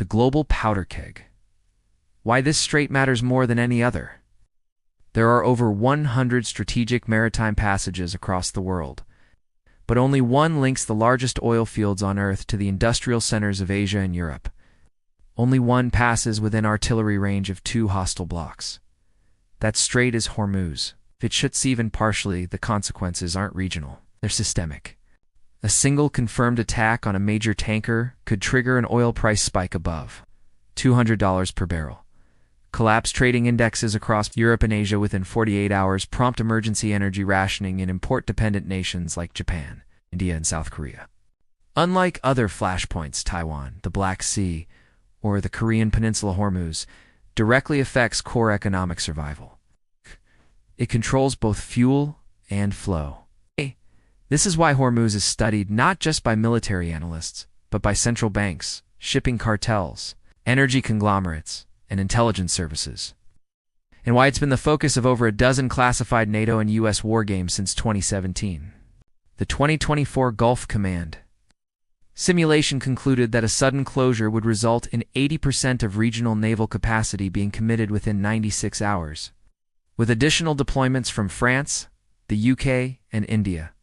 the global powder keg. Why this strait matters more than any other. There are over 100 strategic maritime passages across the world, but only one links the largest oil fields on Earth to the industrial centers of Asia and Europe. Only one passes within artillery range of 2 hostile blocks. That strait is Hormuz. If it shuts even partially, the consequences aren't regional, they're systemic. A single confirmed attack on a major tanker could trigger an oil price spike above $200 per barrel. Collapse trading indexes across Europe and Asia within 48 hours, prompt emergency energy rationing in import-dependent nations like Japan, India, and South Korea. Unlike other flashpoints, Taiwan, the Black Sea, or the Korean Peninsula Hormuz directly affects core economic survival. It controls both fuel and flow. This is why Hormuz is studied not just by military analysts, but by central banks, shipping cartels, energy conglomerates, and intelligence services. And why it's been the focus of over a dozen classified NATO and U.S. war games since 2017. The 2024 Gulf Command simulation concluded that a sudden closure would result in 80% of regional naval capacity being committed within 96 hours, with additional deployments from France, the UK, and India.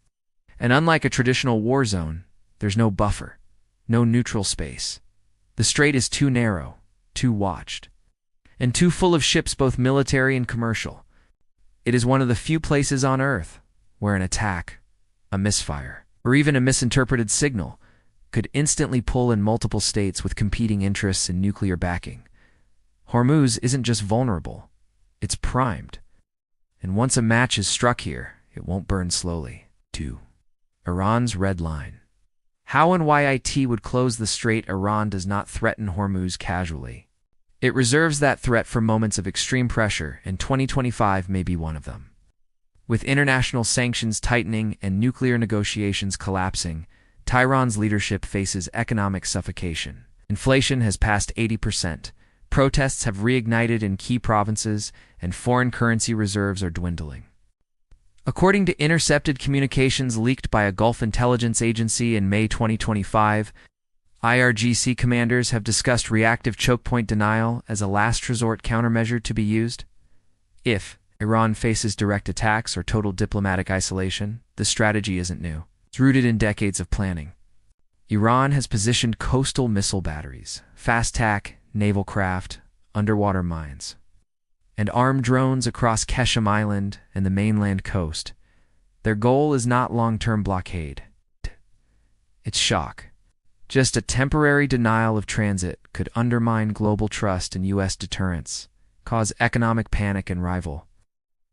And unlike a traditional war zone, there's no buffer, no neutral space. The strait is too narrow, too watched, and too full of ships both military and commercial. It is one of the few places on Earth where an attack, a misfire, or even a misinterpreted signal could instantly pull in multiple states with competing interests and nuclear backing. Hormuz isn't just vulnerable, it's primed. And once a match is struck here, it won't burn slowly. 2. Iran's red line. How and why it would close the strait. Iran does not threaten Hormuz casually. It reserves that threat for moments of extreme pressure, and 2025 may be one of them. With international sanctions tightening and nuclear negotiations collapsing, Tehran's leadership faces economic suffocation. Inflation has passed 80%, protests have reignited in key provinces, and foreign currency reserves are dwindling. According to intercepted communications leaked by a Gulf intelligence agency in May 2025, IRGC commanders have discussed reactive chokepoint denial as a last resort countermeasure to be used. If Iran faces direct attacks or total diplomatic isolation, the strategy isn't new. It's rooted in decades of planning. Iran has positioned coastal missile batteries, fast-tack naval craft, underwater mines, and armed drones across Keshem Island and the mainland coast. Their goal is not long-term blockade. It's shock. Just a temporary denial of transit could undermine global trust in U.S. deterrence, cause economic panic and rival.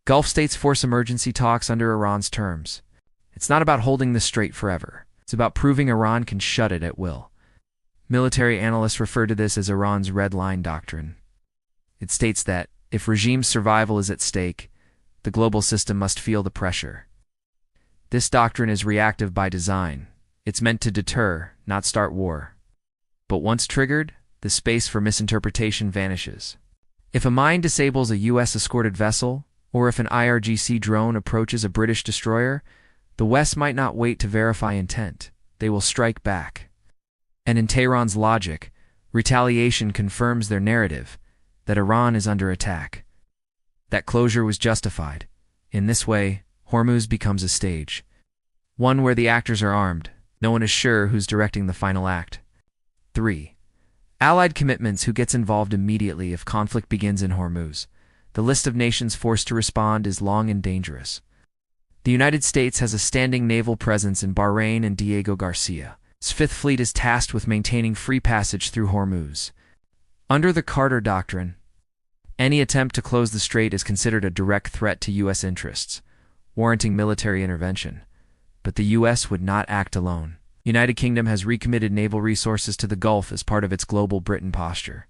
Gulf states force emergency talks under Iran's terms. It's not about holding the strait forever. It's about proving Iran can shut it at will. Military analysts refer to this as Iran's red line doctrine. It states that if regime survival is at stake, the global system must feel the pressure. This doctrine is reactive by design. It's meant to deter, not start war. But once triggered, the space for misinterpretation vanishes. If a mine disables a U.S.-escorted vessel, or if an IRGC drone approaches a British destroyer, the West might not wait to verify intent. They will strike back. And in Tehran's logic, retaliation confirms their narrative that Iran is under attack. That closure was justified. In this way, Hormuz becomes a stage, one where the actors are armed. No one is sure who's directing the final act. 3. Allied commitments. Who gets involved immediately if conflict begins in Hormuz? The list of nations forced to respond is long and dangerous. The United States has a standing naval presence in Bahrain and Diego Garcia. Its Fifth Fleet is tasked with maintaining free passage through Hormuz. Under the Carter Doctrine, any attempt to close the strait is considered a direct threat to U.S. interests, warranting military intervention. But the U.S. would not act alone. United Kingdom has recommitted naval resources to the Gulf as part of its global Britain posture.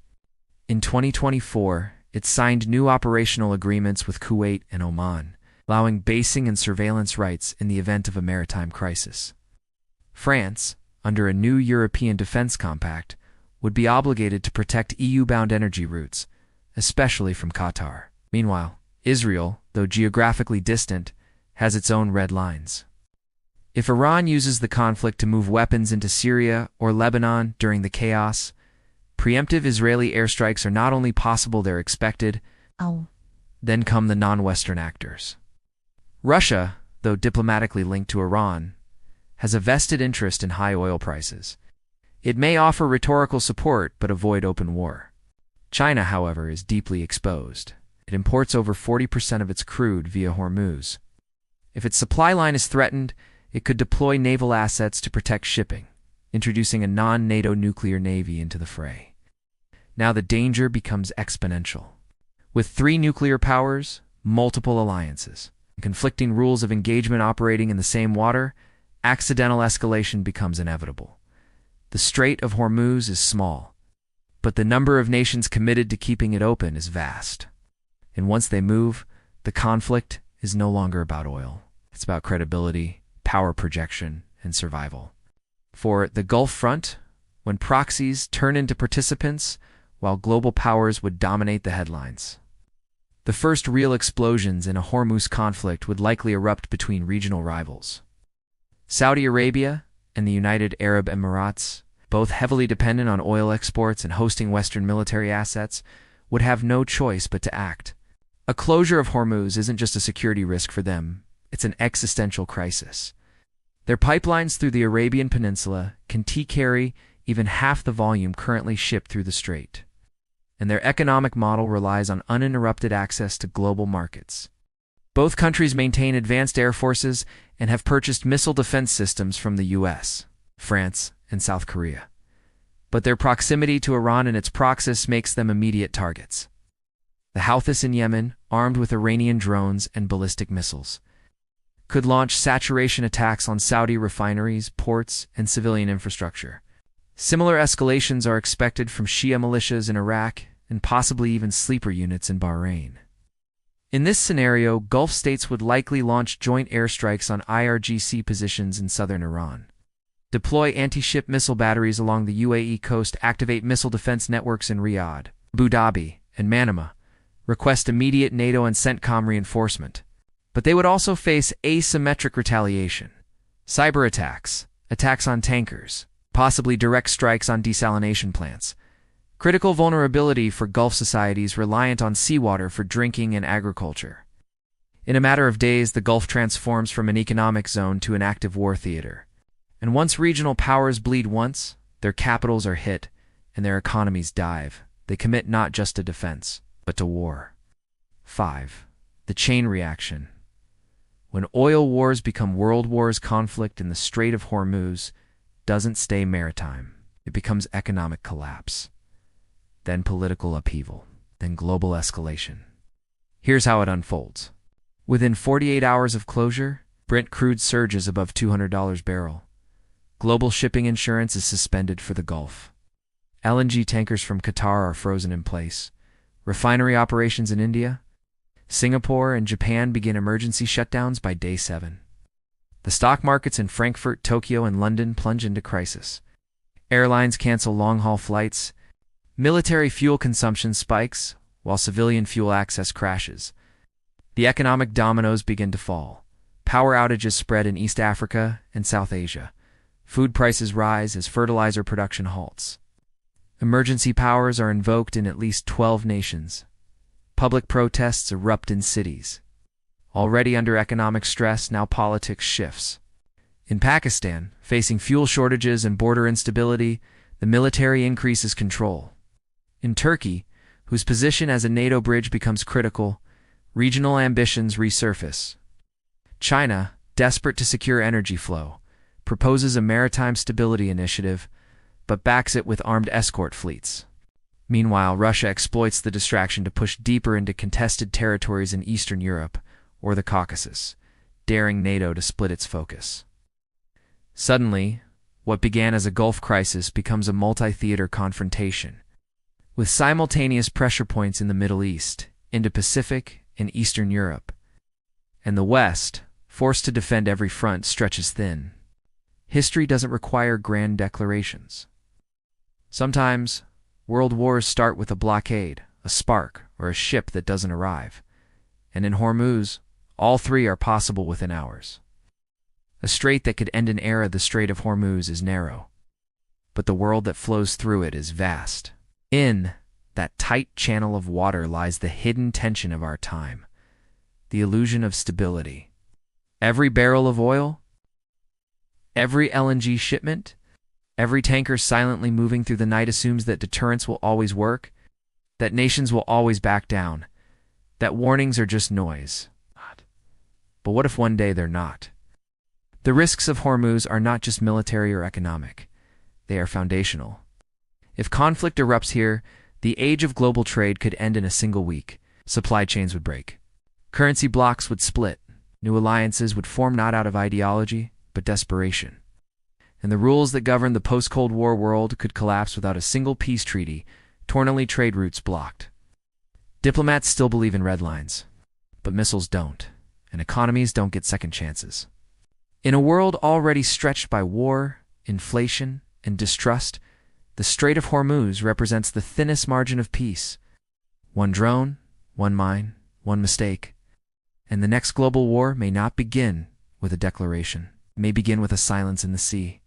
In 2024, it signed new operational agreements with Kuwait and Oman, allowing basing and surveillance rights in the event of a maritime crisis. France, under a new European Defence Compact, would be obligated to protect EU-bound energy routes, especially from Qatar. Meanwhile, Israel, though geographically distant, has its own red lines. If Iran uses the conflict to move weapons into Syria or Lebanon during the chaos, Preemptive Israeli airstrikes are not only possible, they're expected. Then come the non-Western actors. Russia, though diplomatically linked to Iran, has a vested interest in high oil prices. It may offer rhetorical support but avoid open war. China, however, is deeply exposed. It imports over 40% of its crude via Hormuz. If its supply line is threatened, it could deploy naval assets to protect shipping, introducing a non-NATO nuclear navy into the fray. Now the danger becomes exponential. With 3 nuclear powers, multiple alliances, and conflicting rules of engagement operating in the same water, accidental escalation becomes inevitable. The Strait of Hormuz is small, but the number of nations committed to keeping it open is vast. And once they move, the conflict is no longer about oil. It's about credibility, power projection, and survival. For the Gulf front, when proxies turn into participants, while global powers would dominate the headlines. The first real explosions in a Hormuz conflict would likely erupt between regional rivals. Saudi Arabia and the United Arab Emirates, both heavily dependent on oil exports and hosting Western military assets, would have no choice but to act. A closure of Hormuz isn't just a security risk for them, it's an existential crisis. Their pipelines through the Arabian Peninsula can carry even half the volume currently shipped through the strait. And their economic model relies on uninterrupted access to global markets. Both countries maintain advanced air forces and have purchased missile defense systems from the US, France, and South Korea. But their proximity to Iran and its proxies makes them immediate targets. The Houthis in Yemen, armed with Iranian drones and ballistic missiles, could launch saturation attacks on Saudi refineries, ports, and civilian infrastructure. Similar escalations are expected from Shia militias in Iraq and possibly even sleeper units in Bahrain. In this scenario, Gulf states would likely launch joint airstrikes on IRGC positions in southern Iran, deploy anti-ship missile batteries along the UAE coast, activate missile defense networks in Riyadh, Abu Dhabi, and Manama, request immediate NATO and CENTCOM reinforcement. But they would also face asymmetric retaliation, cyber attacks, attacks on tankers, possibly direct strikes on desalination plants. Critical vulnerability for Gulf societies reliant on seawater for drinking and agriculture. In a matter of days, the Gulf transforms from an economic zone to an active war theater. And once regional powers bleed once, their capitals are hit and their economies dive. They commit not just to defense, but to war. 5. The chain reaction. When oil wars become world wars, conflict in the Strait of Hormuz doesn't stay maritime. It becomes economic collapse, then political upheaval, then global escalation. Here's how it unfolds. Within 48 hours of closure, Brent crude surges above $200 barrel. Global shipping insurance is suspended for the Gulf. LNG tankers from Qatar are frozen in place. Refinery operations in India, Singapore, and Japan begin emergency shutdowns by day 7. The stock markets in Frankfurt, Tokyo, and London plunge into crisis. Airlines cancel long-haul flights. Military fuel consumption spikes, while civilian fuel access crashes. The economic dominoes begin to fall. Power outages spread in East Africa and South Asia. Food prices rise as fertilizer production halts. Emergency powers are invoked in at least 12 nations. Public protests erupt in cities. Already under economic stress, now politics shifts. In Pakistan, facing fuel shortages and border instability, the military increases control. In Turkey, whose position as a NATO bridge becomes critical, regional ambitions resurface. China, desperate to secure energy flow, proposes a maritime stability initiative, but backs it with armed escort fleets. Meanwhile, Russia exploits the distraction to push deeper into contested territories in Eastern Europe or the Caucasus, daring NATO to split its focus. Suddenly, what began as a Gulf crisis becomes a multi-theater confrontation, with simultaneous pressure points in the Middle East, Indo-Pacific, and Eastern Europe. And the West, forced to defend every front, stretches thin. History doesn't require grand declarations. Sometimes, world wars start with a blockade, a spark, or a ship that doesn't arrive. And in Hormuz, all three are possible within hours. A strait that could end an era, the Strait of Hormuz, is narrow, but the world that flows through it is vast. In that tight channel of water lies the hidden tension of our time, the illusion of stability. Every barrel of oil, every LNG shipment, every tanker silently moving through the night assumes that deterrence will always work, that nations will always back down, that warnings are just noise. But what if one day they're not? The risks of Hormuz are not just military or economic. They are foundational. If conflict erupts here, the age of global trade could end in a single week. Supply chains would break. Currency blocks would split. New alliances would form not out of ideology, but desperation. And the rules that govern the post-Cold War world could collapse without a single peace treaty, tornily trade routes blocked. Diplomats still believe in red lines, but missiles don't, and economies don't get second chances. In a world already stretched by war, inflation, and distrust, the Strait of Hormuz represents the thinnest margin of peace. One drone, one mine, one mistake, and the next global war may not begin with a declaration. It may begin with a silence in the sea.